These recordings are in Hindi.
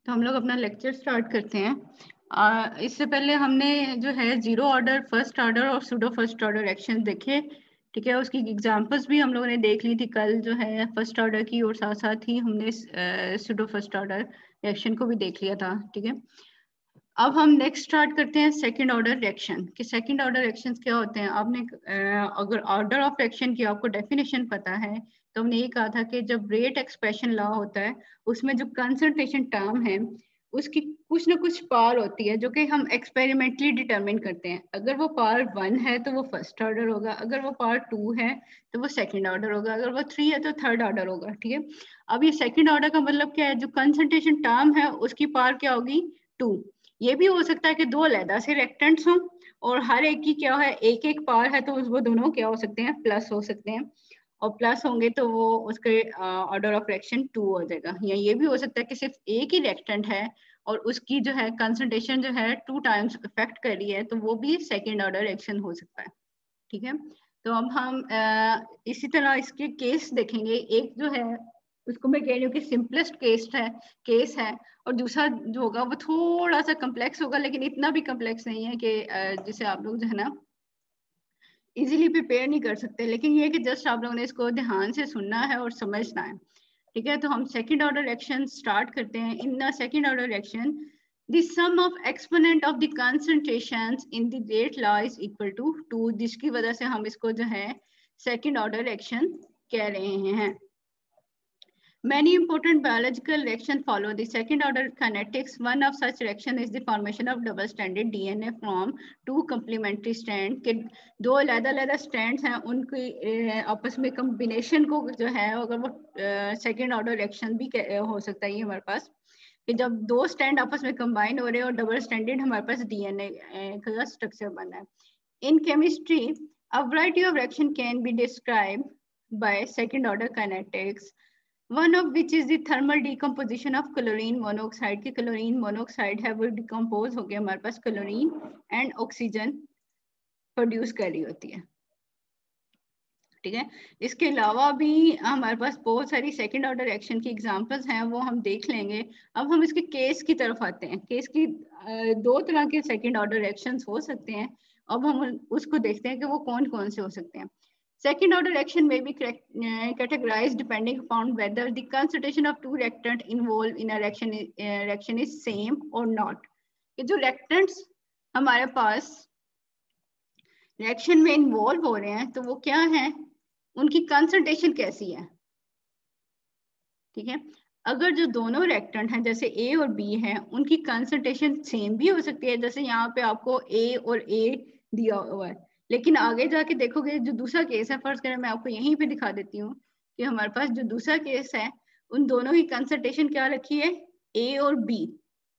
तो हम लोग अपना लेक्चर स्टार्ट करते हैं। इससे पहले हमने जो है जीरो ऑर्डर, फर्स्ट ऑर्डर और सूडो फर्स्ट ऑर्डर एक्शन देखे। ठीक है, उसकी एग्जांपल्स भी हम लोगों ने देख ली थी कल जो है फर्स्ट ऑर्डर की, और साथ साथ ही हमने सूडो फर्स्ट ऑर्डर रिएक्शन को भी देख लिया था। ठीक है, अब हम नेक्स्ट स्टार्ट करते हैं सेकंड ऑर्डर रिएक्शन कि सेकंड ऑर्डर रिएक्शंस क्या होते हैं। आपने अगर ऑर्डर ऑफ रिएक्शन की आपको डेफिनेशन पता है तो हमने ये कहा था कि जब रेट एक्सप्रेशन लॉ होता है उसमें जो कंसंट्रेशन टर्म है उसकी कुछ ना कुछ पावर होती है जो कि हम एक्सपेरिमेंटली डिटरमिन करते हैं। अगर वो पावर 1 है तो वो फर्स्ट ऑर्डर होगा, अगर वो पावर 2 है तो वो सेकंड ऑर्डर होगा, अगर वो 3 है तो थर्ड ऑर्डर होगा। ठीक है, अब ये सेकंड ऑर्डर का मतलब क्या है, जो कंसंट्रेशन टर्म है उसकी पावर क्या होगी, 2। ये भी हो सकता है कि दो अलग से रेक्टेंट्स हों और हर एक की क्या है, एक एक पावर है, तो वो दोनों क्या हो सकते हैं, प्लस हो सकते हैं, और प्लस होंगे तो वो उसके ऑर्डर ऑफ रिएक्शन 2 हो जाएगा। या ये भी हो सकता है कि सिर्फ एक ही रिएक्टेंट है और उसकी जो है कंसंट्रेशन जो है 2 टाइम्स इफेक्ट कर रही है, तो वो भी सेकेंड ऑर्डर रिएक्शन हो सकता है। ठीक है, तो अब हम इसी तरह इसके केस देखेंगे। एक जो है उसको मैं कह रही हूँ कि सिंपलेस्ट केस है, और दूसरा जो होगा वो थोड़ा सा कम्प्लेक्स होगा, लेकिन इतना भी कम्प्लेक्स नहीं है कि जिसे आप लोग जो है ना इजीली प्रिपेयर नहीं कर सकते। लेकिन ये कि जस्ट आप लोगों ने इसको ध्यान से सुनना है और समझना है। ठीक है, तो हम सेकेंड ऑर्डर रिएक्शन स्टार्ट करते हैं। In the second order reaction the sum of exponent of the concentrations in the rate law is equal to 2, जिसकी वजह से हम इसको जो है सेकेंड ऑर्डर रिएक्शन कह रहे हैं। Many important biological reactions follow the second order kinetics. One of such reaction is the formation of double stranded DNA from two complementary strands. के दो अलग-अलग strands हैं, उनकी आपस में combination को जो है अगर वो second order reaction भी हो सकता है। ये हमारे पास कि जब दो स्टैंड आपस में कंबाइन हो रहे हैं और डबल स्टैंडर्ड हमारे पास डीएनए का स्ट्रक्चर बना है। In chemistry a variety of reaction can be described by second order kinetics, one of which is the thermal decomposition of chlorine monoxide। की क्लोरीन मोनोऑक्साइड है वो डिकम्पोज हो गया, हमारे पास क्लोरीन एंड ऑक्सीजन प्रोड्यूस कर रही होती है। ठीक है, इसके अलावा भी हमारे पास बहुत सारी सेकंड ऑर्डर रिएक्शन की एग्जांपल्स हैं, वो हम देख लेंगे। अब हम इसके केस की तरफ आते हैं। केस की दो तरह के सेकंड ऑर्डर रिएक्शंस हो सकते हैं। अब हम उसको देखते हैं कि वो कौन कौन से हो सकते हैं। Second order reaction may be categorized depending upon whether the concentration of two reactants involved in a reaction is same or not। ये जो reactants हमारे पास रिएक्शन में इन्वॉल्व हो रहे हैं तो वो क्या है, उनकी कंसंट्रेशन कैसी है। ठीक है, अगर जो दोनों रिएक्टेंट हैं जैसे ए और बी हैं उनकी कंसंट्रेशन सेम भी हो सकती है, जैसे यहाँ पे आपको ए और ए दिया हुआ है, लेकिन आगे जाके देखोगे जो दूसरा केस है, फर्स्ट करें मैं आपको यहीं पे दिखा देती हूँ कि हमारे पास जो दूसरा केस है उन दोनों की कंसंट्रेशन क्या रखी है, ए और बी।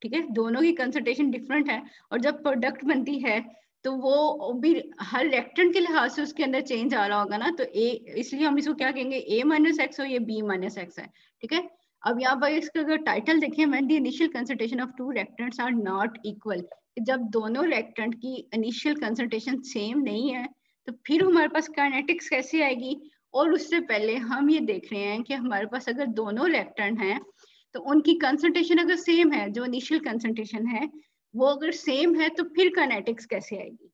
ठीक है, दोनों की कंसंट्रेशन डिफरेंट है, और जब प्रोडक्ट बनती है तो वो भी हर रिएक्टेंट के लिहाज से उसके अंदर चेंज आ रहा होगा ना, तो ए, इसलिए हम इसको क्या कहेंगे, ए माइनस एक्स हो, ये बी माइनस एक्स है। ठीक है, अब यहाँ पर इसका अगर टाइटल देखें, when the initial concentration of two reactants are not equal, जब दोनों रिएक्टेंट की इनिशियल कंसंट्रेशन सेम नहीं है तो फिर हमारे पास काइनेटिक्स कैसे आएगी। और उससे पहले हम ये देख रहे हैं कि हमारे पास अगर दोनों रिएक्टेंट हैं तो उनकी कंसंट्रेशन अगर सेम है, जो इनिशियल कंसंट्रेशन है वो अगर सेम है तो फिर काइनेटिक्स कैसे आएगी।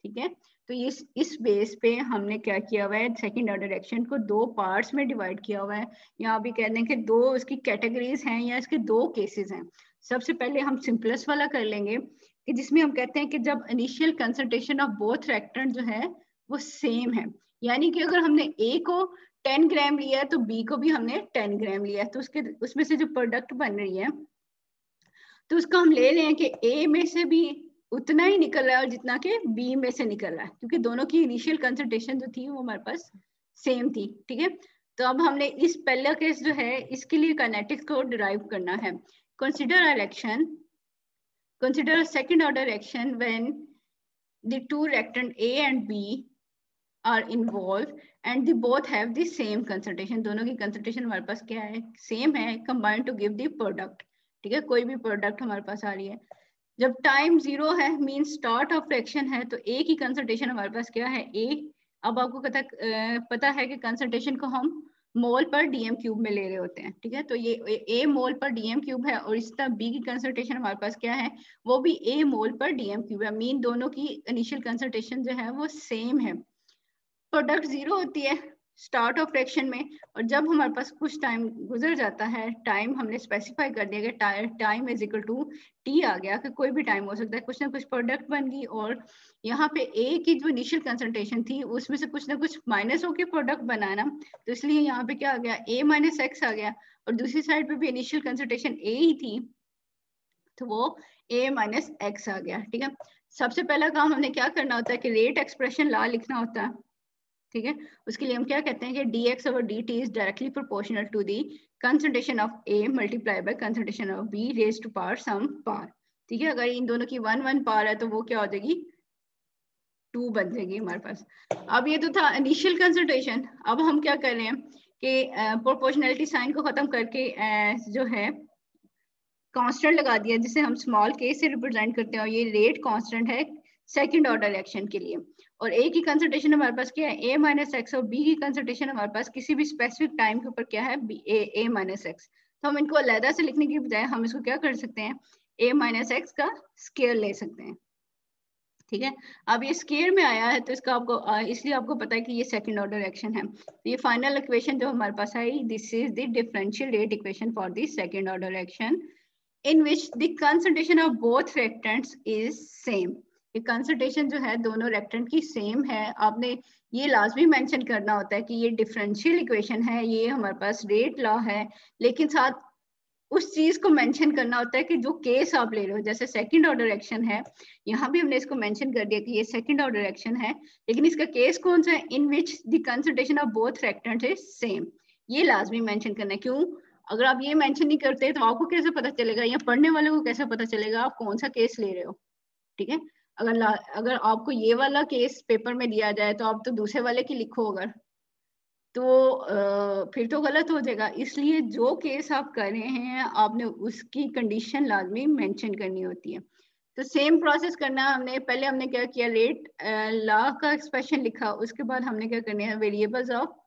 ठीक है, तो इस बेस पे हमने क्या किया हुआ है, सेकंड ऑर्डर रिएक्शन को दो पार्ट्स में डिवाइड किया हुआ है। यहाँ भी कहते हैं कि दो उसकी कैटेगरीज हैं या इसके दो केसेस हैं। सबसे पहले हम सिंपलेस्ट वाला कर लेंगे कि जिसमें हम कहते हैं कि जब initial concentration of both reactant जो है वो सेम है, यानी कि अगर हमने ए को 10 ग्राम लिया है तो बी को भी हमने 10 ग्राम लिया है, तो उसमें से जो प्रोडक्ट बन रही है तो उसको हम ले रहे हैं कि ए में से भी उतना ही निकल रहा है और जितना कि बी में से निकल रहा है, क्योंकि दोनों की इनिशियल कंसंट्रेशन जो थी वो हमारे पास सेम थी। ठीक है, तो अब हमने इस पहला केस जो है इसके लिए काइनेटिक्स को डिराइव करना है। Consider a reaction, consider a second order reaction when the two reactant a and b are involved and they both have the same concentration। दोनों की concentration हमारे पास क्या है, सेम है, combined to give the product। ठीक है, कोई भी प्रोडक्ट हमारे पास आ रही है, जब टाइम 0 है मीन स्टार्ट ऑफ रिएक्शन है तो ए की कंसंट्रेशन हमारे पास क्या है, ए। अब आपको पता है कि कंसंट्रेशन को हम मोल पर डीएम क्यूब में ले रहे होते हैं, ठीक है। तो ये ए मोल पर डीएम क्यूब है और इस तरह बी की कंसंट्रेशन हमारे पास क्या है, वो भी ए मोल पर डीएम क्यूब है। मीन दोनों की इनिशियल कंसंट्रेशन जो है वो सेम है। प्रोडक्ट जीरो होती है स्टार्ट ऑफ रिएक्शन में, और जब हमारे पास कुछ टाइम गुजर जाता है, टाइम हमने स्पेसिफाई कर दिया कि time is equal to T आ गया, कि कोई भी टाइम हो सकता है, कुछ ना कुछ प्रोडक्ट बन गई, और यहाँ पे ए की जो इनिशियल कंसंट्रेशन थी उसमें से कुछ ना कुछ माइनस होकर प्रोडक्ट बनाना, तो इसलिए यहाँ पे क्या आ गया, ए माइनस एक्स आ गया, और दूसरी साइड पे भी इनिशियल कंसंट्रेशन ए ही थी, तो वो ए माइनस एक्स आ गया, ठीक है। सबसे पहला काम हमने क्या करना होता है कि रेट एक्सप्रेशन ला लिखना होता है, ठीक है। उसके लिए हम क्या कहते हैं कि dx over dt is directly proportional to the concentration of A multiplied by concentration of B raised to power some power, ठीक है। अगर इन दोनों की 1 पावर है तो वो क्या हो जाएगी, 2 बन जाएगी हमारे पास। अब ये तो था इनिशियल कंसंट्रेशन। अब हम क्या कर रहे हैं कि प्रोपोर्शनैलिटी साइन को खत्म करके जो है कांस्टेंट लगा दिया, जिसे हम स्मॉल के से रिप्रेजेंट करते हैं, और ये रेट कांस्टेंट है सेकंड ऑर्डर रिएक्शन के लिए। और ए की कंसंट्रेशन हमारे पास क्या है, ए माइनस एक्स, और बी की कंसंट्रेशन हमारे पास किसी भी स्पेसिफिक टाइम के ऊपर क्या है, ए माइनस एक्स। तो हम इनको अलग से लिखने की बजाय हम इसको क्या कर सकते हैं, ए माइनस एक्स का स्केयर ले सकते हैं, ठीक है। अब ये स्केयर में आया है तो इसका आपको इसलिए आपको पता है कि ये सेकंड ऑर्डर रिएक्शन है। तो ये फाइनल इक्वेशन जो हमारे पास आई, this is the differential rate equation for the second order reaction in which the concentration of both reactants is same। ये कंसंट्रेशन जो है दोनों रिएक्टेंट की सेम है। आपने ये लाजमी मेंशन करना होता है कि ये डिफरेंशियल इक्वेशन है, ये हमारे पास रेट लॉ है, लेकिन साथ उस चीज को मेंशन करना होता है कि जो केस आप ले रहे हो, जैसे सेकंड ऑर्डर रिएक्शन है, यहाँ भी हमने इसको मेंशन कर दिया कि ये सेकंड ऑर्डर रिएक्शन है, लेकिन इसका केस कौन सा है, in which the concentration of both reactants is same. ये लाजमी मेंशन करना है। क्यों, अगर आप ये मेंशन नहीं करते तो आपको कैसे पता चलेगा, या पढ़ने वाले को कैसे पता चलेगा आप कौन सा केस ले रहे हो, ठीक है। अगर आपको ये वाला केस पेपर में दिया जाए तो आप तो दूसरे वाले की लिखो, अगर तो फिर तो गलत हो जाएगा। इसलिए जो केस आप कर रहे हैं आपने उसकी कंडीशन लाजमी मेंशन करनी होती है। तो सेम प्रोसेस करना हमने, पहले हमने क्या किया, रेट लॉ का एक्सप्रेशन लिखा, उसके बाद हमने क्या करना है, variables of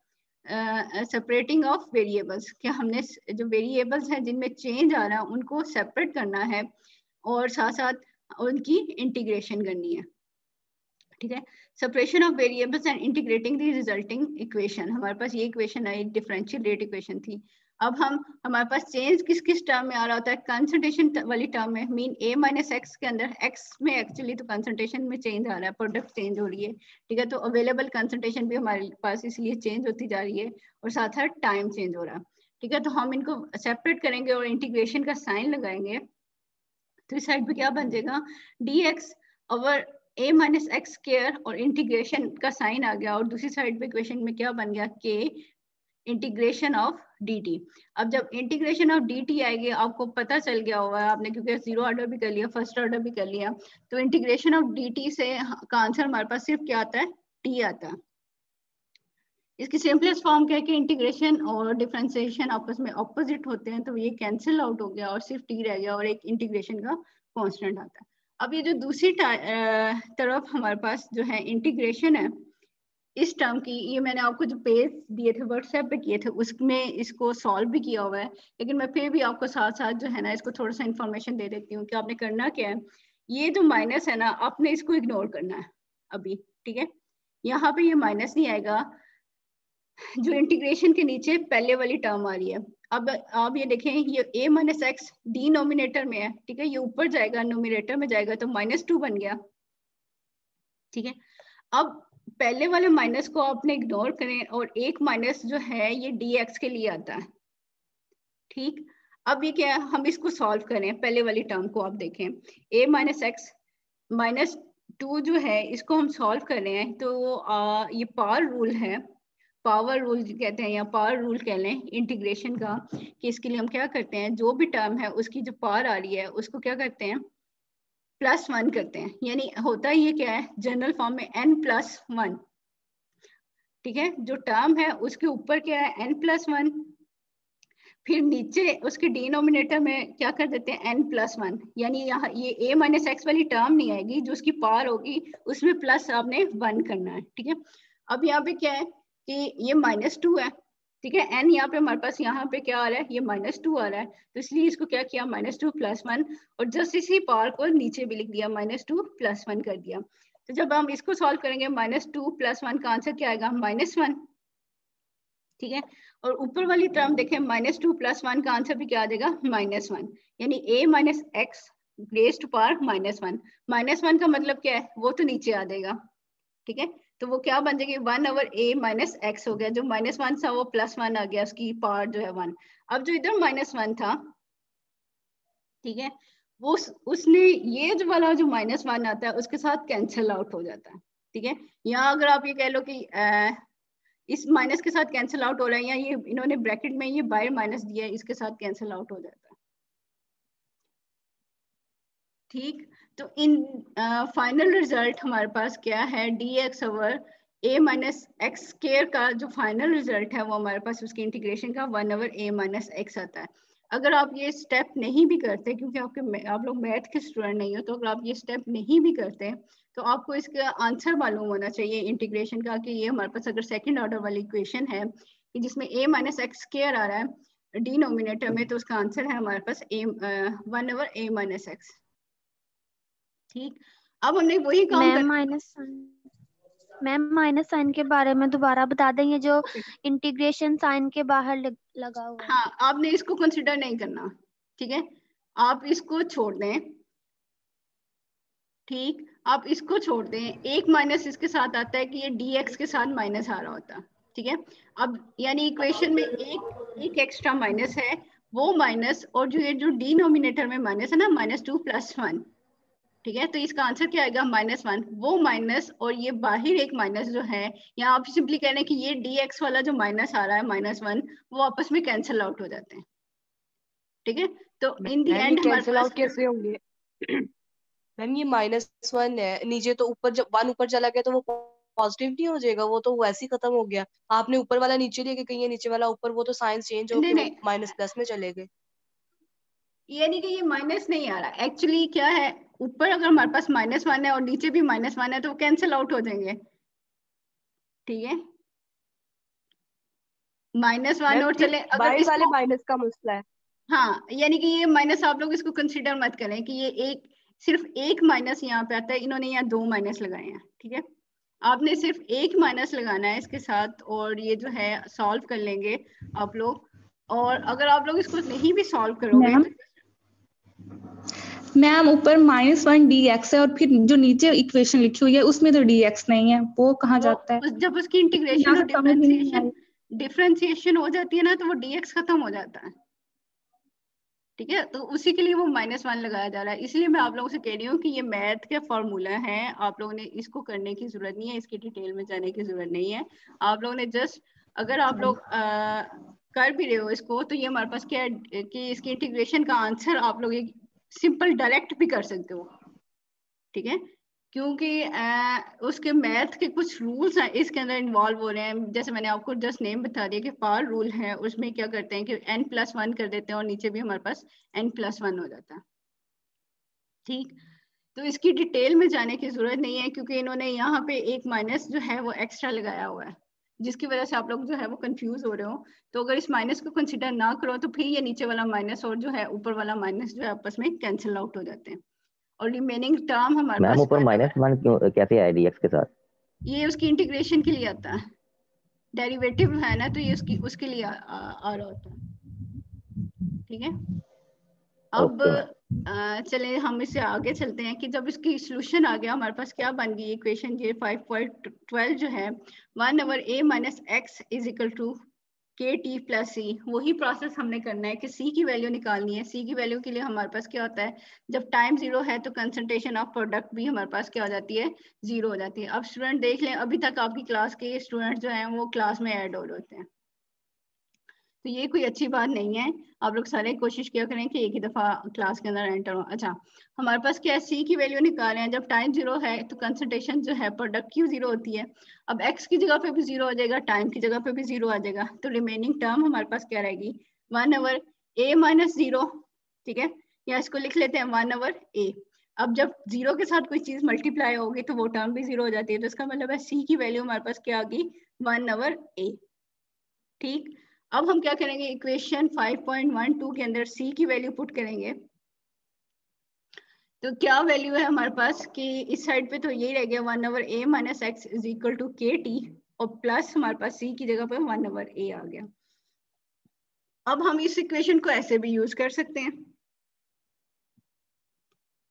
separating of variables, क्या हमने जो वेरिएबल्स हैं जिनमें चेंज आ रहा है उनको सेपरेट करना है, और साथ साथ उनकी इंटीग्रेशन करनी है, ठीक है। Separation of variables and integrating the resulting equation, हमारे पास ये इक्वेशन आई डिफरेंशियल रेट इक्वेशन थी। अब हमारे पास चेंज किस किस टर्म में आ रहा होता है, कंसंट्रेशन वाली टर्म में, मीन ए माइनस एक्स के अंदर एक्स में एक्चुअली तो कंसंट्रेशन में चेंज आ रहा है, प्रोडक्ट चेंज हो रही है, ठीक है। तो अवेलेबल कंसंट्रेशन भी हमारे पास इसलिए चेंज होती जा रही है, और साथ साथ टाइम चेंज हो रहा है, ठीक है। तो हम इनको सेपरेट करेंगे और इंटीग्रेशन का साइन लगाएंगे, तो इस साइड पे क्या बन जाएगा, डी एक्स ओवर ए माइनस एक्स स्क्वायर, और इंटीग्रेशन का साइन आ गया, और दूसरी साइड पे इक्वेशन में क्या बन गया, के इंटीग्रेशन ऑफ dt। अब जब इंटीग्रेशन ऑफ dt आएगी, आपको पता चल गया होगा आपने, क्योंकि जीरो ऑर्डर भी कर लिया, फर्स्ट ऑर्डर भी कर लिया, तो इंटीग्रेशन ऑफ dt से का आंसर हमारे पास सिर्फ क्या आता है, t आता है। इसकी सिंपलेस्ट फॉर्म क्या है कि इंटीग्रेशन और डिफरेंशिएशन आपस में ऑपोजिट होते हैं, तो ये कैंसिल आउट हो गया और सिर्फ t रह गया, और एक इंटीग्रेशन का कांस्टेंट आता है। अब ये जो दूसरी तरफ हमारे पास जो है इंटीग्रेशन है इस टर्म की, ये मैंने आपको जो पेज दिए थे व्हाट्सएप पे किए थे उसमें इसको सॉल्व भी किया हुआ है, लेकिन मैं फिर भी आपको साथ साथ जो है ना इसको थोड़ा सा इन्फॉर्मेशन दे देती हूँ कि आपने करना क्या है। ये जो माइनस है ना, आपने इसको इग्नोर करना है अभी, ठीक है। यहाँ पे ये माइनस नहीं आएगा, जो इंटीग्रेशन के नीचे पहले वाली टर्म आ रही है। अब आप ये देखें, ये a माइनस एक्स डिनोमिनेटर में है, ठीक है, ये ऊपर जाएगा न्यूमरेटर में जाएगा तो -2 बन गया, ठीक है। अब पहले वाले माइनस को आपने इग्नोर करें, और एक माइनस जो है ये dx के लिए आता है, ठीक। अब ये क्या है, हम इसको सॉल्व करें, पहले वाली टर्म को आप देखें, a माइनस एक्स -2 जो है इसको हम सॉल्व कर रहे हैं, तो ये पावर रूल है, पावर रूल कहते हैं या पावर रूल कह लें इंटीग्रेशन का, कि इसके लिए हम क्या करते हैं, जो भी टर्म है उसकी जो पावर आ रही है उसको क्या करते हैं, +1 करते हैं। यानी होता ये क्या है, जनरल फॉर्म में n+1, ठीक है। जो टर्म है उसके ऊपर क्या है, n+1, फिर नीचे उसके डिनोमिनेटर में क्या कर देते हैं, n+1, यानी यहाँ ये a माइनस एक्स वाली टर्म नहीं आएगी, जो उसकी पावर होगी उसमें प्लस आपने 1 करना है, ठीक है। अब यहाँ पे क्या है कि ये -2 है, ठीक है। n यहाँ पे हमारे पास यहाँ पे क्या आ रहा है, ये -2 आ रहा है, तो इसलिए इसको क्या किया, -2 + 1, और जस्ट इसी पावर को नीचे भी लिख दिया, -2 + 1 कर दिया। तो जब हम इसको सॉल्व करेंगे, -2 + 1 का आंसर क्या आएगा, -1। ठीक है। और ऊपर वाली टर्म देखें, -2 + 1 का आंसर भी क्या आ जाएगा, -1, यानी a - x raised to power -1। -1 का मतलब क्या है, वो तो नीचे आ जाएगा। ठीक है, तो वो क्या बन जाएगी, 1/a - x हो गया, जो -1 था वो +1 आ गया, उसकी पावर जो है 1। अब जो इधर -1 था, ठीक है, वो उसने ये जो वाला जो -1 आता है उसके साथ कैंसिल आउट हो जाता है। ठीक है, यहाँ अगर आप ये कह लो कि इस माइनस के साथ कैंसिल आउट हो रहा है, या ये इन्होंने ब्रैकेट में ये बाय माइनस दिया है, इसके साथ कैंसिल आउट हो जाता है। ठीक, तो इन फाइनल रिजल्ट हमारे पास क्या है, dx over a - x square का जो फाइनल रिजल्ट है वो हमारे पास उसकी इंटीग्रेशन का 1/a - x आता है। अगर आप ये स्टेप नहीं भी करते, क्योंकि आप लोग मैथ के स्टूडेंट नहीं हो, तो अगर आप ये स्टेप नहीं भी करते तो आपको इसका आंसर मालूम होना चाहिए इंटीग्रेशन का, कि ये हमारे पास अगर सेकंड ऑर्डर वाली इक्वेशन है कि जिसमें a - x स्क्वायर आ रहा है डिनोमिनेटर में, तो उसका आंसर है हमारे पास 1/a - x। ठीक, अब हमने वही काम मैम कर, माइनस साइन के बारे में दोबारा बता दें, ये जो इंटीग्रेशन साइन के बाहर लगा हुआ है। हाँ, आपने इसको कंसिडर नहीं करना। ठीक है, आप इसको छोड़ दें। ठीक, आप इसको छोड़ दें, एक माइनस इसके साथ आता है कि ये dx के साथ माइनस आ रहा होता। ठीक है, अब यानी इक्वेशन में एक एक्स्ट्रा माइनस है, वो माइनस, और जो ये जो डिनोमिनेटर में माइनस है ना, -2 + 1। ठीक है, तो इसका आंसर क्या आएगा, -1। वो माइनस और ये बाहर एक माइनस जो है, यहाँ आप सिंपली कह रहे हैं कि ये dx वाला जो माइनस आ रहा है -1, वो आपस में कैंसिल आउट हो जाते हैं। ठीक है, तो इन दी मैम ये एंड हमारे कैंसिल पास, आउट कैसे होंगे? मैम ये -1 है, नीचे तो ऊपर जब 1 ऊपर चला गया तो वो पॉजिटिव नहीं हो जाएगा, वो तो वैसे ही खत्म हो गया। आपने ऊपर वाला नीचे लेके गई है, नीचे वाला ऊपर, वो तो साइंस चेंज नहीं होके वो नहीं, -+ में चले गए। ये नहीं कि ये माइनस नहीं आ रहा, एक्चुअली क्या है, ऊपर अगर हमारे पास -1 है और नीचे भी -1 है, तो वो कैंसिल आउट हो जाएंगे। ठीक है, -1 मैम और सिर्फ चले अगर बाहर वाले इसको, माइनस का मसला है। हाँ, यानी कि ये माइनस आप लोग इसको कंसीडर मत करें कि ये एक, सिर्फ एक माइनस यहाँ पे आता है, इन्होंने यहाँ 2 माइनस लगाए हैं। ठीक है, आपने सिर्फ एक माइनस लगाना है इसके साथ, और ये जो है सॉल्व कर लेंगे आप लोग। और अगर आप लोग इसको नहीं भी सॉल्व करोगे, मैम मैम ऊपर -1 dx है, और फिर जो नीचे इक्वेशन लिखी हुई है उसमें तो dx नहीं है, वो कहाँ जाता है? जब उसकी तो यहाँ इंटीग्रेशन और से समझ ही नहीं आई। डिफरेंशिएशन हो जाती है ना, तो वो dx खत्म हो जाता है। ठीक है, तो उसी के लिए वो -1 लगाया जा रहा है। इसलिए मैं आप लोगों से कह रही हूँ कि ये मैथ के फॉर्मूला है, आप लोगों ने इसको करने की जरूरत नहीं है, इसकी डिटेल में जाने की जरूरत नहीं है। आप लोगों ने जस्ट, अगर आप लोग कर भी रहे हो इसको, तो ये हमारे पास क्या है कि इसकी इंटीग्रेशन का आंसर आप लोग एक सिंपल डायरेक्ट भी कर सकते हो। ठीक है, क्योंकि उसके मैथ के कुछ रूल्स हैं इसके अंदर इन्वॉल्व हो रहे हैं। जैसे मैंने आपको जस्ट नेम बता दिया कि पावर रूल है, उसमें क्या करते हैं कि n+1 कर देते हैं, और नीचे भी हमारे पास n+1 हो जाता है। ठीक, तो इसकी डिटेल में जाने की जरूरत नहीं है, क्योंकि इन्होंने यहाँ पे एक माइनस जो है वो एक्स्ट्रा लगाया हुआ है, जिसकी वजह से आप लोग जो है वो कंफ्यूज हो रहे हो। तो अगर इस माइनस को कंसिडर ना करो, तो फिर ये नीचे वाला माइनस और जो है ऊपर वाला माइनस जो है आपस में कैंसिल आउट हो जाते हैं, और रिमेनिंग टर्म हमारे मैम पास ऊपर -1 क्यों कैसे आया dx के साथ? ये उसकी इंटीग्रेशन के लिए आता है, डेरिवेटिव है ना, तो ये उसके लिए आ रहा होता है। ठीक है, अब ओके मैम। चले हम इससे आगे चलते हैं कि जब इसकी सॉल्यूशन आ गया हमारे पास, क्या बन गई इक्वेशन, ये 5.12 जो है 1/a - x = kt + c। वही प्रोसेस हमने करना है कि c की वैल्यू निकालनी है। c की वैल्यू के लिए हमारे पास क्या होता है, जब टाइम 0 है तो कंसंट्रेशन ऑफ प्रोडक्ट भी हमारे पास क्या हो जाती है, 0 हो जाती है। अब स्टूडेंट देख लें, अभी तक आपकी क्लास के स्टूडेंट जो हैं वो क्लास में ऐड हो होते हैं, तो ये कोई अच्छी बात नहीं है। आप लोग सारे कोशिश किया करें कि एक ही दफा क्लास के अंदर एंटर हो। अच्छा, हमारे पास क्या है, सी की वैल्यू निकाल रहे हैं, जब टाइम 0 है तो कंसंट्रेशन जो है प्रोडक्ट की 0 होती है। अब एक्स की जगह पे भी 0 हो जाएगा, टाइम की जगह पे भी 0 आ जाएगा, तो रिमेनिंग टर्म हमारे पास क्या रहेगी, 1/a - 0। ठीक है, या इसको लिख लेते हैं 1/a। अब जब 0 के साथ कोई चीज मल्टीप्लाई होगी तो वो टर्म भी 0 हो जाती है, तो इसका मतलब है सी की वैल्यू हमारे पास क्या आ गई, 1/a। ठीक, अब हम क्या करेंगे, इक्वेशन 5.12 के अंदर सी की वैल्यू पुट करेंगे। तो क्या वैल्यू है हमारे पास कि इस साइड पे तो यही रह गया 1/a minus x is equal to KT, और प्लस हमारे पास सी की जगह पे 1/a आ गया। अब हम इस इक्वेशन को ऐसे भी यूज कर सकते हैं,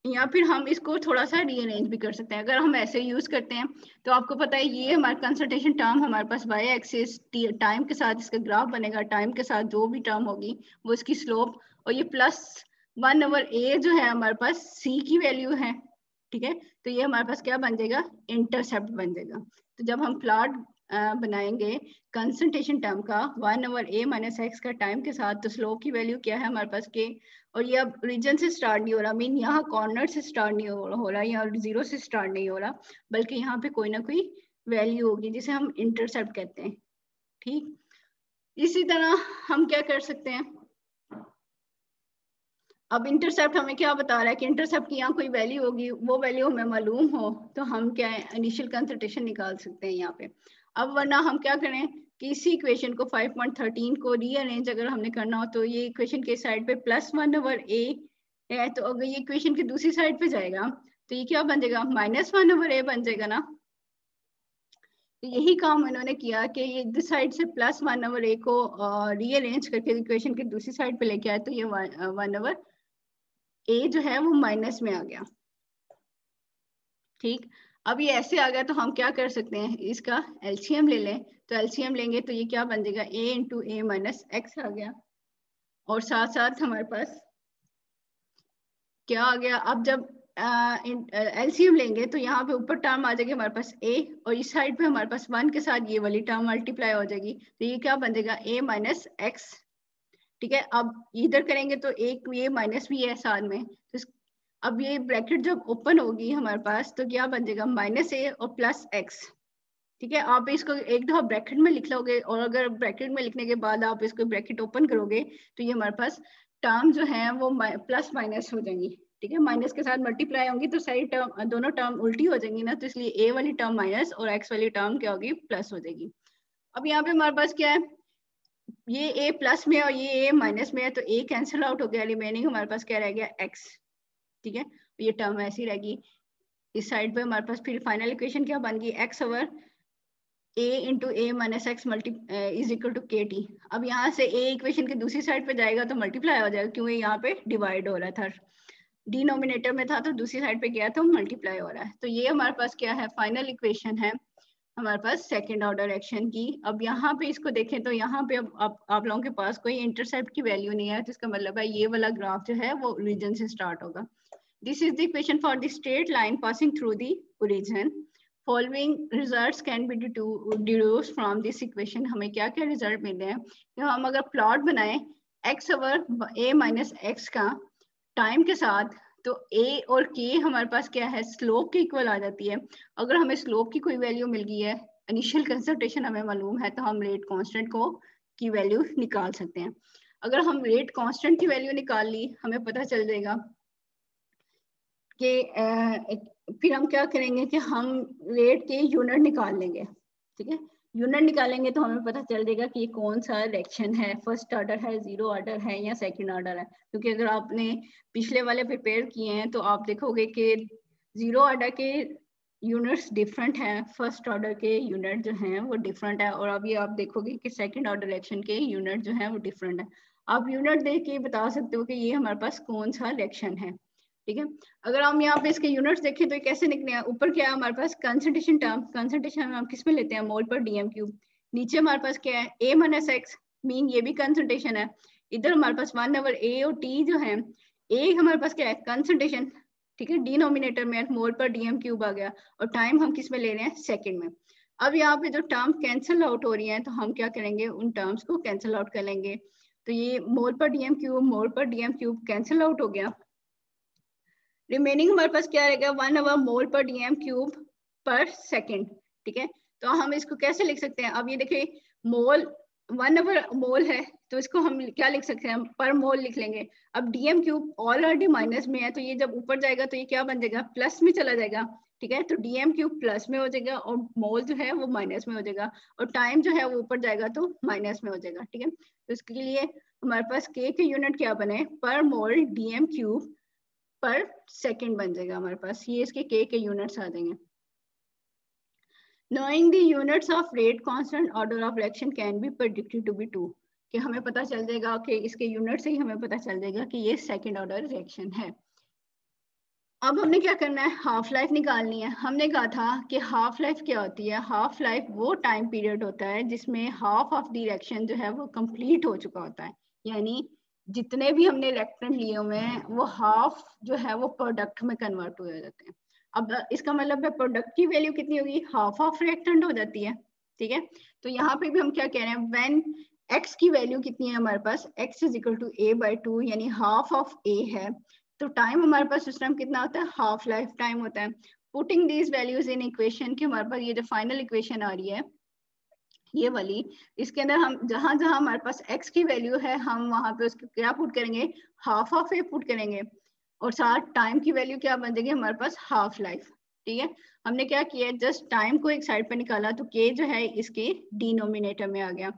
या फिर हम इसको थोड़ा सा रीअरेंज भी कर सकते हैं। अगर हम ऐसे यूज करते हैं तो आपको पता है ये हमारा कंसंट्रेशन टर्म हमारे पास वाई एक्सिस टाइम के साथ इसका ग्राफ बनेगा, टाइम के साथ जो भी टर्म होगी वो इसकी स्लोप, और ये प्लस 1/a जो है हमारे पास सी की वैल्यू है, ठीक है। तो ये हमारे पास क्या बन जाएगा, इंटरसेप्ट बन जाएगा। तो जब हम प्लॉट बनाएंगे कंसंट्रेशन टर्म का 1/a माइनस एक्स का टाइम के साथ, तो स्लोप की वैल्यू क्या है हमारे पास के, और ये अब रीजन से स्टार्ट नहीं हो रहा, मीन यहाँ कॉर्नर से स्टार्ट नहीं हो रहा, यहाँ जीरो से स्टार्ट नहीं हो रहा, बल्कि यहाँ पे कोई ना कोई वैल्यू होगी जिसे हम इंटरसेप्ट कहते हैं, ठीक। इसी तरह हम क्या कर सकते हैं, अब इंटरसेप्ट हमें क्या बता रहा है कि इंटरसेप्ट की यहाँ कोई वैल्यू होगी, वो वैल्यू हमें मालूम हो तो हम क्या है इनिशियल कंसंट्रेशन निकाल सकते हैं यहाँ पे। अब वरना हम क्या करें कि इसी इक्वेशन को 5.13 को रीअरेंज अगर हमने करना हो, तो ये इक्वेशन के साइड पे प्लस 1/a है, तो अगर ये इक्वेशन की दूसरी साइड पे जाएगा तो ये क्या बन जाएगा, माइनस 1/a बन जाएगा ना। तो यही काम इन्होंने किया कि ये दिस साइड से प्लस 1/a को रीअरेंज करके इक्वेशन की दूसरी साइड पे लेके आए, तो ये 1/a जो है वो माइनस में आ गया, ठीक। अब ये ऐसे आ गया तो हम क्या कर सकते हैं, इसका एलसीएम ले लें। तो एलसीएम लेंगे तो ये क्या बन जाएगा, a into A minus X आ गया, और साथ साथ हमारे पास क्या आ गया, अब जब एलसीएम लेंगे तो यहाँ पे ऊपर टर्म आ जाएगी हमारे पास a, और इस साइड पे हमारे पास 1 के साथ ये वाली टर्म मल्टीप्लाई हो जाएगी, तो ये क्या बन जाएगा a माइनस एक्स, ठीक है। अब इधर करेंगे तो एक ये माइनस भी है साथ में, तो अब ये ब्रैकेट जब ओपन होगी हमारे पास तो क्या बन जाएगा माइनस a और प्लस एक्स, ठीक है। आप इसको एक दफा ब्रैकेट में लिख लोगे, और अगर ब्रैकेट में लिखने के बाद आप इसको ब्रैकेट ओपन करोगे तो ये हमारे पास टर्म जो है वो प्लस माइनस हो जाएंगी, ठीक है। माइनस के साथ मल्टीप्लाई होंगी तो सारी टर्म दोनों टर्म उल्टी हो जाएंगी ना, तो इसलिए a वाली टर्म माइनस और x वाली टर्म क्या होगी, प्लस हो जाएगी। अब यहाँ पे हमारे पास क्या है, ये a प्लस में और ये a माइनस में है, तो a कैंसिल आउट हो गया, रिमेनिंग हमारे पास क्या रह गया x, ठीक है। ये टर्म ऐसी रहेगी। इस साइड पे हमारे पास फिर फाइनल इक्वेशन क्या बन गई, x over a into A minus x is equal to KT। अब यहाँ से a इक्वेशन की दूसरी साइड पे जाएगा तो मल्टीप्लाई हो जाएगा, क्योंकि यहाँ पे डिवाइड हो रहा था, डिनोमिनेटर में था तो दूसरी साइड पे गया तो मल्टीप्लाई हो रहा है। तो ये हमारे पास क्या है, फाइनल इक्वेशन है हमारे पास सेकंड ऑर्डर एक्शन की। अब यहाँ पे इसको देखें तो यहाँ पे अब आप लोगों के पास कोई इंटरसेप्ट की वैल्यू नहीं है, तो इसका मतलब है ये वाला ग्राफ जो है वो ओरिजिन से स्टार्ट होगा। This is the equation for the straight line passing through the origin. Following results can be deduced from this equation. हमें क्या क्या रिजल्ट मिले हैं, तो हम अगर प्लॉट बनाएं x over a minus x का टाइम के साथ, तो a और k हमारे पास क्या है, स्लोप के इक्वल आ जाती है। अगर हमें स्लोप की कोई वैल्यू मिल गई है, इनिशियल कंसंट्रेशन हमें मालूम है, तो हम रेट कांस्टेंट को की वैल्यू निकाल सकते हैं। अगर हम रेट कांस्टेंट की वैल्यू निकाल ली, हमें पता चल जाएगा कि फिर हम क्या करेंगे कि हम रेट के यूनिट निकाल लेंगे, ठीक है। यूनिट निकालेंगे तो हमें पता चल जाएगा कि कौन सा रिएक्शन है, फर्स्ट ऑर्डर है, जीरो ऑर्डर है या सेकंड ऑर्डर है। क्योंकि अगर आपने पिछले वाले प्रिपेयर किए हैं तो आप देखोगे कि जीरो ऑर्डर के यूनिट्स डिफरेंट हैं, फर्स्ट ऑर्डर के यूनिट जो हैं वो डिफरेंट है, और अभी आप देखोगे कि सेकंड ऑर्डर रिएक्शन के यूनिट जो हैं वो डिफरेंट है। आप यूनिट देख के बता सकते हो कि ये हमारे पास कौन सा रिएक्शन है, ठीक है। अगर हम यहाँ पे इसके यूनिट्स देखें तो कैसे निकले हैं, ऊपर क्या है हमारे पास कंसंट्रेशन टर्म, कंसंट्रेशन हम किस में लेते हैं, मोल पर डीएम क्यूब। नीचे हमारे पास क्या है, a माइनस एक्स, मीन ये भी कंसंट्रेशन है। इधर हमारे पास 1/a और t जो है, a हमारे पास क्या है, कंसंट्रेशन, ठीक है, डिनोमिनेटर में मोल पर डीएम क्यूब आ गया, और टाइम हम किस में ले रहे हैं, सेकेंड में। अब यहाँ पे जो टर्म कैंसिल आउट हो रही है तो हम क्या करेंगे, उन टर्म्स को कैंसिल आउट कर लेंगे। तो ये मोल पर डीएम क्यूब कैंसिल आउट हो गया। रिमेनिंग हमारे पास क्या रहेगा, 1/, मोल पर डीएम क्यूब पर सेकेंड, ठीक है। तो हम इसको कैसे लिख सकते हैं, अब ये देखिए मोल 1/, मोल है तो इसको हम क्या लिख सकते हैं, पर मोल लिख लेंगे। अब डीएम क्यूब ऑलरेडी माइनस में है, तो ये जब ऊपर जाएगा तो ये क्या बन जाएगा, प्लस में चला जाएगा, ठीक है। तो डीएम क्यूब प्लस में हो जाएगा और मोल जो है वो माइनस में हो जाएगा और टाइम जो है वो ऊपर जाएगा तो माइनस में हो जाएगा, ठीक है। तो इसके लिए हमारे पास के यूनिट क्या बने, पर मोल डीएम क्यूब पर सेकंड बन जाएगा हमारे पास, ये इसके के यूनिट्स आ जाएंगे। Knowing the units of rate constant order of reaction can be predicted to be 2, कि हमें पता चल जाएगा कि इसके यूनिट से ही हमें पता चल जाएगा कि ये सेकंड ऑर्डर रिएक्शन है। अब हमने क्या करना है, हाफ लाइफ निकालनी है। हमने कहा था कि हाफ लाइफ क्या होती है, हाफ लाइफ वो टाइम पीरियड होता है जिसमें हाफ ऑफ द रिएक्शन जो है वो कंप्लीट हो चुका होता है, यानी जितने भी हमने रिएक्टेंट लिए हुए हैं वो हाफ जो है वो प्रोडक्ट में कन्वर्ट हो जाते हैं। अब इसका मतलब है प्रोडक्ट की वैल्यू कितनी होगी, हाफ ऑफ रिएक्टेंट हो जाती है, ठीक है। तो यहाँ पे भी हम क्या कह रहे हैं, व्हेन x की वैल्यू कितनी है हमारे पास, x is equal to a/2 यानी हाफ ऑफ a है, तो टाइम हमारे पास उस टाइम कितना होता है, हाफ लाइफ टाइम होता है। Putting these values in equation, कि हमारे पास ये जो फाइनल इक्वेशन आ रही है ये वाली, इसके अंदर हम जहां जहां हमारे पास x की वैल्यू है हम वहां पे उसको क्या पुट करेंगे, हाफ ऑफ a पुट करेंगे और साथ टाइम की वैल्यू क्या बन जाएगी हमारे पास, हाफ लाइफ, ठीक है। हमने क्या किया, जस्ट टाइम को एक साइड पे निकाला तो k जो है इसके डिनोमिनेटर में आ गया,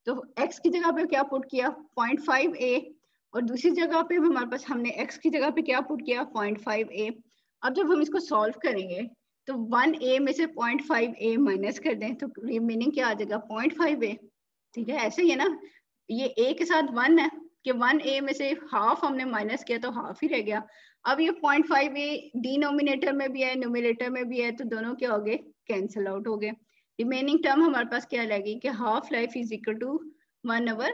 तो x की जगह पे क्या पुट किया 0.5a और दूसरी जगह पे हमारे पास हमने x की जगह पे क्या पुट किया 0.5a। अब जब हम इसको सॉल्व करेंगे तो 1a में से 0.5a माइनस कर दें तो रिमेनिंग क्या आ जाएगा 0.5a, ठीक है। ऐसे ही है ना, ये a के साथ 1 है कि 1a में से हाफ हमने माइनस किया तो हाफ ही रह गया। अब ये 0.5a डिनोमिनेटर में भी है न्यूमरेटर में भी है तो दोनों क्या हो गए, कैंसिल आउट हो गए। रिमेनिंग टर्म हमारे पास क्या रहेगी कि half life is equal to 1/ka,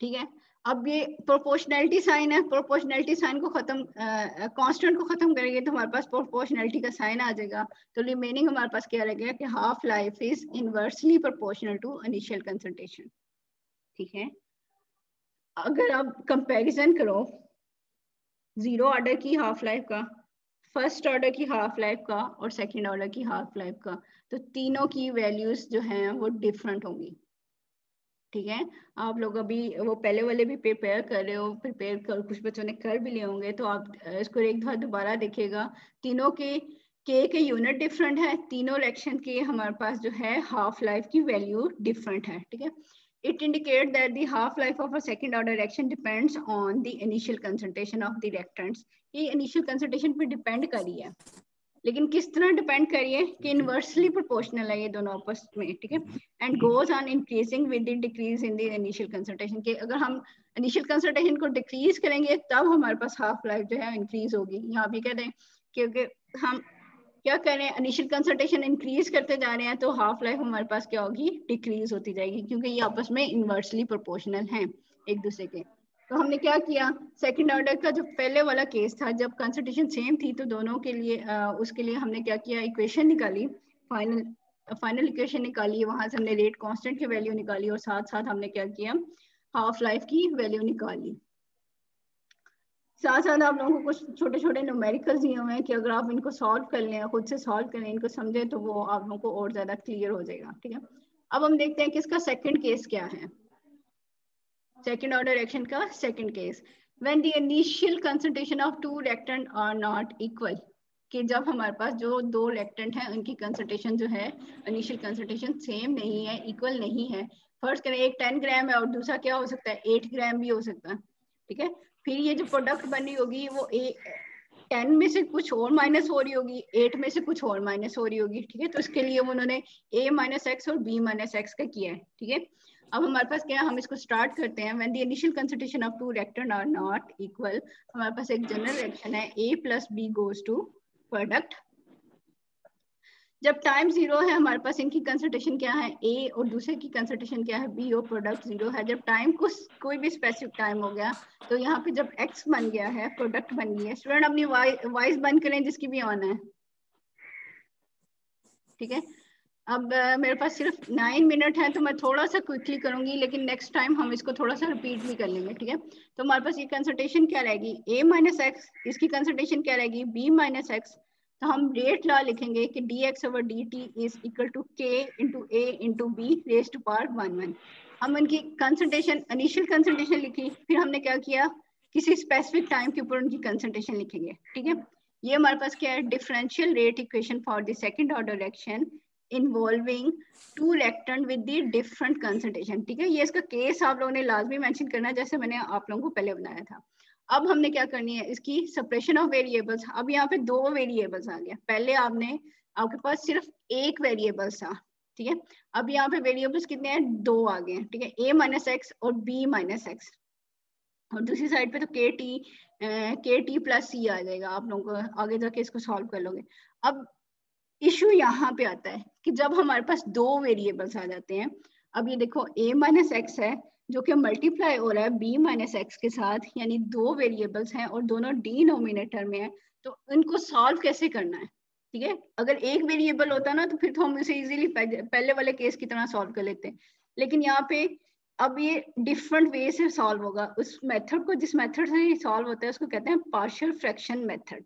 ठीक है। अब ये प्रोपोर्शनैलिटी साइन है, प्रोपोर्शनैलिटी साइन को खत्म कांस्टेंट को खत्म करेंगे तो हमारे पास प्रोपोर्शनैलिटी का साइन आ जाएगा, तो रिमेनिंग हमारे पास क्या रहेगा कि half life is inversely proportional to initial concentration, ठीक है। अगर आप कंपैरिजन करो जीरो ऑर्डर की हाफ लाइफ का, फर्स्ट ऑर्डर की हाफ लाइफ का और सेकंड ऑर्डर की हाफ लाइफ का, तो तीनों की वैल्यूज जो हैं वो डिफरेंट होंगी, ठीक है। आप लोग अभी वो पहले वाले भी प्रिपेयर कर रहे हो, प्रिपेयर कर कुछ बच्चों ने कर भी लिए होंगे, तो आप इसको एक दफा दोबारा देखिएगा। तीनों के यूनिट डिफरेंट है, तीनों रिएक्शन के हमारे पास जो है हाफ लाइफ की वैल्यू डिफरेंट है, ठीक है। It indicates that the half-life of a second-order reaction depends on the initial concentration of the reactants. ये initial concentration पे depend कर रही है, लेकिन किस तरह depend कर रही है कि inversely proportional है ये दोनों आपस में, ठीक है। And goes on increasing with the decrease in the initial concentration, कि अगर हम initial concentration को decrease करेंगे तब हमारे पास half-life जो है increase होगी। यहाँ भी कहते हैं क्योंकि हम क्या कर रहे हैं, इनिशियल कंसंट्रेशन इंक्रीज करते जा रहे हैं तो हाफ लाइफ हमारे पास क्या होगी, डिक्रीज होती जाएगी, क्योंकि ये आपस में इनवर्सली प्रोपोर्शनल हैं एक दूसरे के। तो हमने क्या किया, सेकंड ऑर्डर का जो पहले वाला केस था जब कंसंट्रेशन सेम थी तो दोनों के लिए उसके लिए हमने क्या किया, इक्वेशन निकाली, फाइनल इक्वेशन निकाली, वहां से हमने रेट कांस्टेंट की वैल्यू निकाली और साथ साथ हमने क्या किया, हाफ लाइफ की वैल्यू निकाली। साथ साथ आप लोगों को कुछ छोटे छोटे न्यूमेरिकल्स दिए हुए हैं कि अगर आप इनको सॉल्व कर लें, खुद से सॉल्व करें, इनको समझें तो वो आप लोगों को और ज्यादा क्लियर हो जाएगा, ठीक है। अब हम देखते हैं कि इसका सेकंड केस क्या है, सेकंड ऑर्डर रिएक्शन का second case, when the initial concentration of two reactant are not equal, कि जब हमारे पास जो दो रिएक्टेंट हैं उनकी कंसंट्रेशन जो है इनिशियल कंसंट्रेशन सेम नहीं है, इक्वल नहीं है। फर्स्ट करें एक 10 ग्राम है और दूसरा क्या हो सकता है 8 ग्राम भी हो सकता है, ठीक है। फिर ये जो प्रोडक्ट बनी होगी वो 10 में से कुछ और माइनस हो रही होगी, 8 में से कुछ और माइनस हो रही होगी, ठीक है। तो इसके लिए उन्होंने a माइनस एक्स और b माइनस एक्स का किया है, ठीक है। अब हमारे पास क्या है, हम इसको स्टार्ट करते हैं। When the initial concentration of two reactant are not equal, हमारे पास एक जनरल रिएक्शन है a plus b goes to product. जब टाइम 0 है हमारे पास इनकी कंसंट्रेशन क्या है a और दूसरे की कंसंट्रेशन क्या है b और प्रोडक्ट 0 है। जब टाइम को कोई भी स्पेसिफिक टाइम हो गया तो यहाँ पे जब x बन गया है, प्रोडक्ट बन गई है, स्टूडेंट अपनी वॉइस बंद करें जिसकी भी ऑन है, ठीक है। अब मेरे पास सिर्फ 9 मिनट है तो मैं थोड़ा सा क्विकली करूंगी, लेकिन नेक्स्ट टाइम हम इसको थोड़ा सा रिपीट भी कर लेंगे, ठीक है। तो हमारे पास ये कंसंट्रेशन क्या रहेगी a माइनस एक्स, इसकी कंसंट्रेशन क्या रहेगी b माइनस एक्स। तो हम रेट लॉ लिखेंगे कि dx over dt is equal to k into a into b raise to power 1/1। हम उनकी कंसंट्रेशन इनिशियल कंसंट्रेशन लिखी, फिर हमने क्या किया किसी स्पेसिफिक टाइम के ऊपर उनकी कंसंट्रेशन लिखेंगे, ठीक है। ये हमारे पास क्या है, differential rate equation for the second order reaction involving two reactant with the different concentration. ठीक है, ये इसका केस आप लोगों ने लाजमी मेंशन करना है, जैसे मैंने आप लोगों को पहले बनाया था। अब हमने क्या करनी है, इसकी सेपरेशन ऑफ वेरिएबल्स। अब यहाँ पे दो वेरिएबल्स आ गया, पहले आपके पास सिर्फ एक वेरिएबल्स था, ठीक है। अब यहाँ पे वेरिएबल्स कितने हैं, दो आ गए हैं, ठीक है, a माइनस एक्स और b माइनस एक्स, और दूसरी साइड पे तो के टी प्लस सी आ जाएगा। आप लोगों को आगे जाके इसको सॉल्व कर लोगे। अब इशू यहाँ पे आता है कि जब हमारे पास दो वेरिएबल्स आ जाते हैं, अब ये देखो a माइनस एक्स है जो कि मल्टीप्लाई हो रहा है b माइनस एक्स के साथ, यानी दो वेरिएबल्स हैं और दोनों डिनोमिनेटर में है, तो इनको सॉल्व कैसे करना है। ठीक है, अगर एक वेरिएबल होता ना तो फिर तो हम इसे इजीली पहले वाले केस की तरह सॉल्व कर लेते हैं, लेकिन यहाँ पे अब ये डिफरेंट वे से सॉल्व होगा। उस मेथड को, जिस मेथड से सॉल्व होता है उसको कहते हैं पार्शियल फ्रैक्शन मेथड।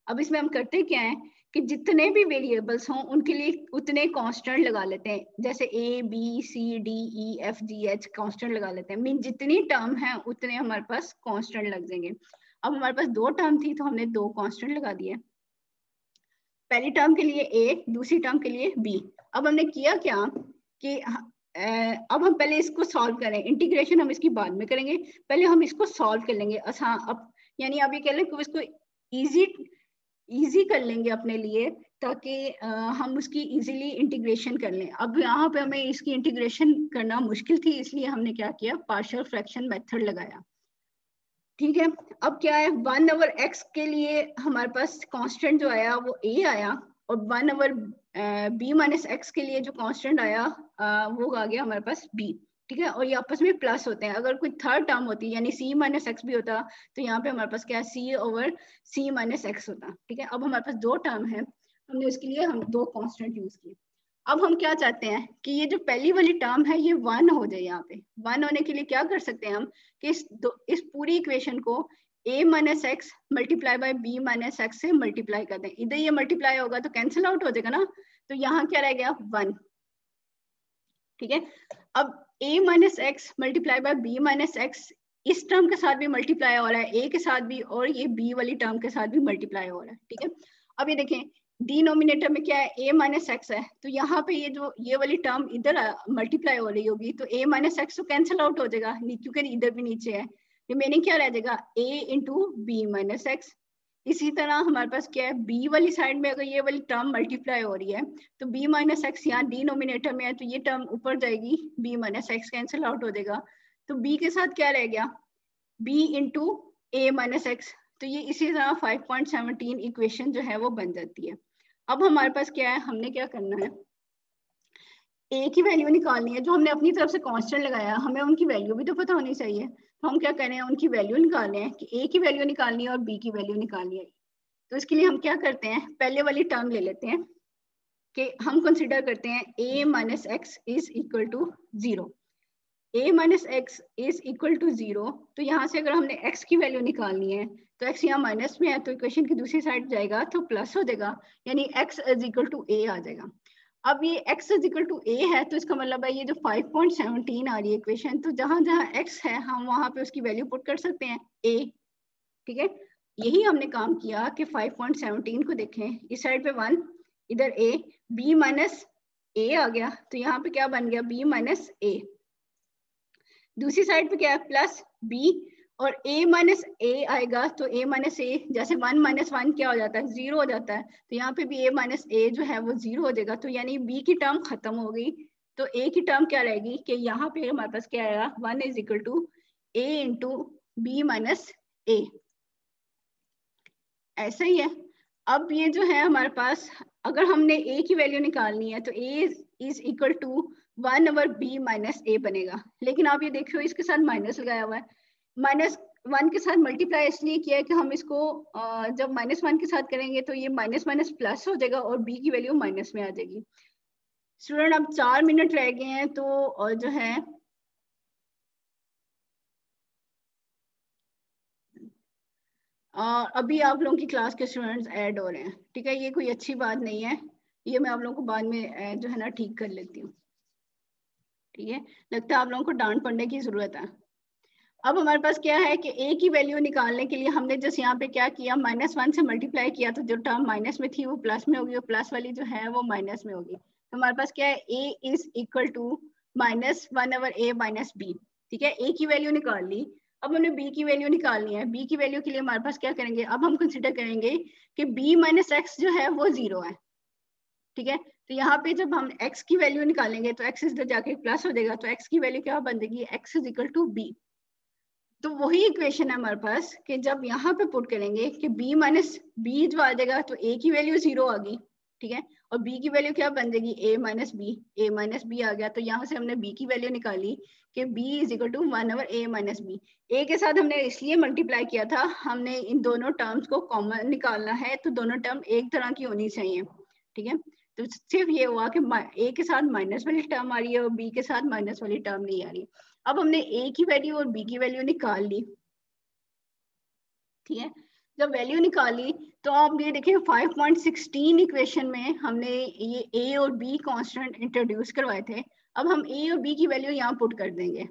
अब इसमें हम करते क्या है कि जितने भी वेरिएबल्स हों उनके लिए उतने कांस्टेंट लगा लेते हैं, जैसे a b c d e f g h constant लगा लेते हैं, मीन जितनी टर्म है उतने हमारे पास कांस्टेंट लग जाएंगे। अब हमारे पास दो टर्म थी तो हमने दो कांस्टेंट लगा दिए, पहली टर्म के लिए a, दूसरी टर्म के लिए b। अब हमने किया क्या कि अब हम पहले इसको सॉल्व करें, इंटीग्रेशन हम इसकी बाद में करेंगे, पहले हम इसको सॉल्व कर लेंगे आसान। अब यानी आप ये कह लें कि इसको इजी कर लेंगे अपने लिए, ताकि हम उसकी इजीली इंटीग्रेशन कर लें। अब यहाँ पे हमें इसकी इंटीग्रेशन करना मुश्किल थी, इसलिए हमने क्या किया, पार्शियल फ्रैक्शन मेथड लगाया। ठीक है, अब क्या है, 1/x के लिए हमारे पास कांस्टेंट जो आया वो a आया, और 1/b माइनस एक्स के लिए जो कांस्टेंट आया वो आ गया हमारे पास b। ठीक है, और ये आपस में प्लस होते हैं। अगर कोई थर्ड टर्म होती यानी c माइनस एक्स भी होता तो यहाँ पे हमारे पास क्या है, c/c माइनस एक्स होता। ठीक है, अब हमारे पास दो टर्म है, हमने उसके लिए हम दो कांस्टेंट यूज किए। अब हम क्या चाहते हैं कि ये जो पहली वाली टर्म है ये 1 हो जाए। यहाँ पे 1 होने के लिए क्या कर सकते हैं हम कि इस पूरी इक्वेशन को a minus x multiply by b minus x से मल्टीप्लाई कर दें। इधर ये मल्टीप्लाई होगा तो कैंसिल आउट हो जाएगा ना, तो यहाँ क्या रह गया, 1। ठीक है, अब a minus x multiply by b minus x इस टर्म के साथ भी मल्टीप्लाई हो रहा है, a के साथ भी, और ये b वाली टर्म के साथ भी मल्टीप्लाई हो रहा है। ठीक है, अब ये देखें डिनोमिनेटर में क्या है, a माइनस एक्स है, तो यहाँ पे ये वाली टर्म इधर मल्टीप्लाई हो रही होगी, तो a माइनस एक्स तो कैंसिल आउट हो जाएगा क्योंकि इधर भी नीचे है, रिमेनिंग क्या रह जाएगा, a into b minus x. इसी तरह हमारे पास क्या है, b वाली साइड में अगर ये वाली टर्म मल्टीप्लाई हो रही है तो b माइनस एक्स यहाँ डिनोमिनेटर में है, तो ये टर्म ऊपर जाएगी, b minus x cancel out हो जाएगा, तो b के साथ क्या रह गया, b into a minus x. तो ये इसी तरह 5.17 इक्वेशन जो है वो बन जाती है। अब हमारे पास क्या है, हमने क्या करना है, a की वैल्यू निकालनी है। जो हमने अपनी तरफ से कांस्टेंट लगाया, हमें उनकी वैल्यू भी तो पता होनी चाहिए, तो हम क्या कर रहे हैं, उनकी वैल्यू निकालने हैं कि a की वैल्यू निकालनी है और b की वैल्यू निकालनी है। तो इसके लिए हम क्या करते हैं, पहले वाली टर्म ले लेते हैं कि हम कंसिडर करते हैं a minus x is equal to 0। a minus x is equal to 0, तो यहाँ से अगर हमने x की वैल्यू निकालनी है तो x यहाँ माइनस में है, तो इक्वेशन की दूसरी साइड जाएगा तो प्लस हो जाएगा, यानी x is equal to a आ जाएगा। अब ये x is equal to a है, तो इसका मतलब है ये जो 5.17 आ रही है इक्वेशन, तो जहां जहां x है हम वहां पे उसकी वैल्यू पुट कर सकते हैं a। ठीक है, यही हमने काम किया कि 5.17 को देखें, इस साइड पे 1, इधर a, b माइनस a आ गया, तो यहाँ पे क्या बन गया, b माइनस a। दूसरी साइड पे क्या है, प्लस b, और a माइनस a आएगा, तो a माइनस a जैसे 1 माइनस 1 क्या हो जाता है, 0 हो जाता है, तो यहाँ पे भी a माइनस a जो है वो 0 हो जाएगा, तो यानी b की टर्म खत्म हो गई, तो a की टर्म क्या रहेगी कि यहाँ पे हमारे पास क्या आएगा, 1 is equal to a into b minus a। ऐसा ही है। अब ये जो है हमारे पास, अगर हमने a की वैल्यू निकालनी है तो a is equal to 1/b minus a बनेगा, लेकिन आप ये देखियो इसके साथ माइनस लगाया हुआ है, -1 के साथ मल्टीप्लाई इसलिए किया है कि हम इसको जब -1 के साथ करेंगे तो ये माइनस माइनस प्लस हो जाएगा और b की वैल्यू माइनस में आ जाएगी। स्टूडेंट अब 4 मिनट रह गए हैं, तो जो है अभी आप लोगों की क्लास के स्टूडेंट्स ऐड हो रहे हैं। ठीक है, ये कोई अच्छी बात नहीं है, ये मैं आप लोगों को बाद में जो है ना ठीक कर लेती हूँ। ठीक है, लगता है आप लोगों को डांट पड़ने की जरूरत है। अब हमारे पास क्या है कि a की वैल्यू निकालने के लिए हमने जैसे यहाँ पे क्या किया, -1 से मल्टीप्लाई किया, तो जो टर्म माइनस में थी वो प्लस में होगी और प्लस वाली जो है वो माइनस में होगी। तो हमारे पास क्या है, a is equal to -1/a minus b। ठीक है, a की वैल्यू निकाल ली। अब हमने b की वैल्यू निकालनी है। b की वैल्यू के लिए हमारे पास क्या करेंगे, अब हम कंसिडर करेंगे कि b माइनस एक्स जो है वो 0 है। ठीक है, तो यहाँ पे जब हम x की वैल्यू निकालेंगे तो x इधर जाके प्लस हो जाएगा, तो x की वैल्यू क्या बन जाएगी, x is equal to b। तो वही इक्वेशन है हमारे पास कि जब यहाँ पे पुट करेंगे कि b माइनस बी जो आ जाएगा तो a की वैल्यू 0 आ गई। ठीक है, और b की वैल्यू क्या बन जाएगी, a माइनस बी आ गया। तो यहाँ से हमने b की वैल्यू निकाली कि b is equal to 1/a minus b. a के साथ हमने इसलिए मल्टीप्लाई किया था, हमने इन दोनों टर्म्स को कॉमन निकालना है, तो दोनों टर्म एक तरह की होनी चाहिए। ठीक है, तो सिर्फ ये हुआ कि a के साथ माइनस वाली टर्म आ रही है और b के साथ माइनस वाली टर्म नहीं आ रही। अब हमने a की वैल्यू और b की वैल्यू निकाल ली। ठीक है, जब वैल्यू निकाली तो आप ये देखें 5.16 इक्वेशन में हमने ये a और b कांस्टेंट इंट्रोड्यूस करवाए थे। अब हम a और b की वैल्यू यहाँ पुट कर देंगे।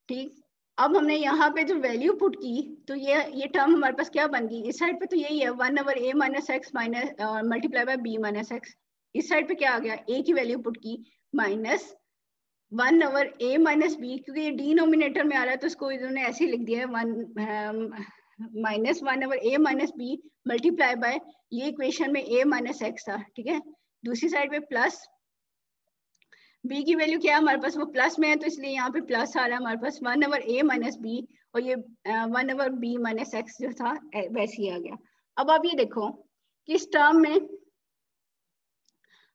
ठीक, अब हमने यहाँ पे जो वैल्यू पुट की तो ये टर्म हमारे पास क्या बन गई, इस साइड पे तो यही है 1/a minus x minus multiply by b minus x. इस साइड पे क्या आ गया, a की वैल्यू पुट की माइनस 1/a माइनस बी, क्योंकि ये डिनोमिनेटर में आ रहा है तो इसको इन्होंने ऐसे लिख दिया है minus 1/a minus b multiply by, ये इक्वेशन में a माइनस एक्स था। ठीक है, दूसरी साइड पे प्लस b की वैल्यू क्या है हमारे पास, वो प्लस में है तो इसलिए यहाँ पे प्लस आ रहा है हमारे पास 1/a माइनस बी, और ये 1/b माइनस एक्स जो था वैसे ही आ गया। अब आप ये देखो कि इस टर्म में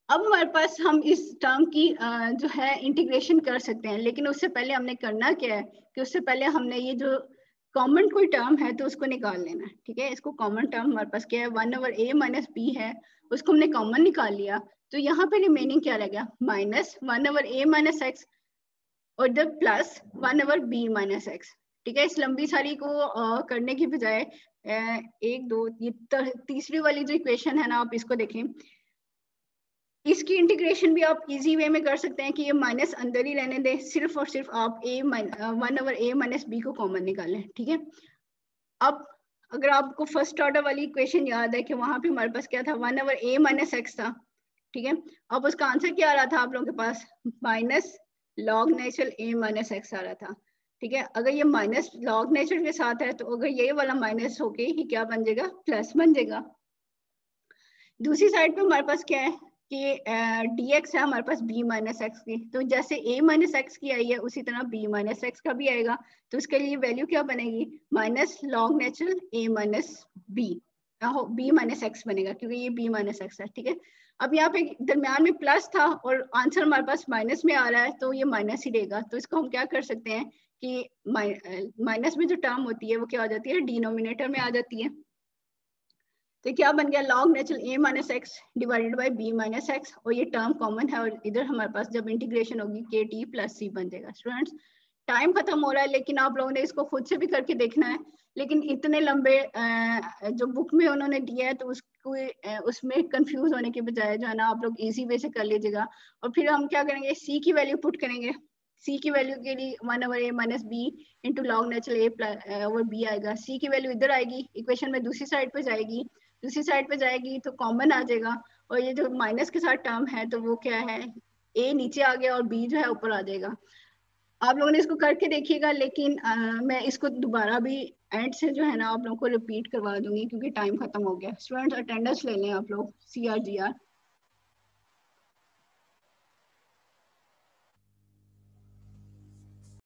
अब हमारे पास हम इस टर्म की जो है इंटीग्रेशन कर सकते हैं, लेकिन उससे पहले हमने करना क्या है कि उससे पहले हमने ये जो कॉमन कोई टर्म है तो उसको निकाल लेना है। ठीक है, इसको कॉमन टर्म हमारे पास क्या है 1/a माइनस बी है, उसको हमने कॉमन निकाल लिया। तो यहाँ पे रिमेनिंग क्या रह गया, माइनस 1/a माइनस एक्स और इधर प्लस 1/b माइनस एक्स। ठीक है, इस लंबी सारी को करने की बजाय एक दो ये तीसरी वाली जो इक्वेशन है ना, आप इसको देखें, इसकी इंटीग्रेशन भी आप इजी वे में कर सकते हैं कि ये माइनस अंदर ही रहने दें, सिर्फ और सिर्फ आप 1/a माइनस बी को कॉमन निकालें। ठीक है, अब अगर आपको फर्स्ट ऑर्डर वाली इक्वेशन याद है कि वहां पे हमारे पास क्या था, 1/a माइनस एक्स था। ठीक है, अब उसका आंसर क्या आ रहा था आप लोगों के पास, minus log natural a minus X आ रहा था। ठीक है, अगर ये माइनस लॉग नेचुरल के साथ है तो अगर ये वाला माइनस होके ही क्या बन जाएगा, प्लस बन जाएगा। दूसरी साइड पे हमारे पास क्या है कि dx है हमारे पास b माइनस एक्स की, तो जैसे a माइनस एक्स की आई है उसी तरह b माइनस एक्स का भी आएगा। तो उसके लिए वैल्यू क्या बनेगी, minus log natural a minus b minus x बनेगा, क्योंकि ये b माइनस एक्स है। ठीक है, अब यहाँ पे दरम्यान में प्लस था और आंसर हमारे पास माइनस में आ रहा है तो ये माइनस ही देगा। तो इसको हम क्या कर सकते हैं कि माइनस में जो टर्म होती है वो क्या हो जाती है, डिनोमिनेटर में आ जाती है। तो क्या बन गया, log natural a minus x divided by b minus x, और ये टर्म कॉमन है और इधर हमारे पास जब इंटीग्रेशन होगी के टी प्लस सी बन जाएगा। स्टूडेंट्स टाइम खत्म हो रहा है, लेकिन आप लोगों ने इसको खुद से भी करके देखना है, लेकिन इतने लंबे जो बुक में उन्होंने दिया है तो उसको उसमें कंफ्यूज होने के बजाय जो है ना आप लोग इजी वे से कर लीजिएगा। और फिर हम क्या करेंगे, c की वैल्यू पुट करेंगे। c की वैल्यू के लिए 1/a minus b into log natural a over b आएगा। c की वैल्यू इधर आएगी, इक्वेशन में दूसरी साइड पे जाएगी, दूसरी साइड पे जाएगी तो कॉमन आ जाएगा, और ये जो माइनस के साथ टर्म है तो वो क्या है, a नीचे आ गया और b जो है ऊपर आ जाएगा। आप लोगों ने इसको करके देखिएगा, लेकिन मैं इसको दोबारा भी एंड से जो है ना आप लोगों को रिपीट करवा दूंगी क्योंकि टाइम खत्म हो गया। स्टूडेंट्स अटेंडेंस ले लें आप लोग, CRGR।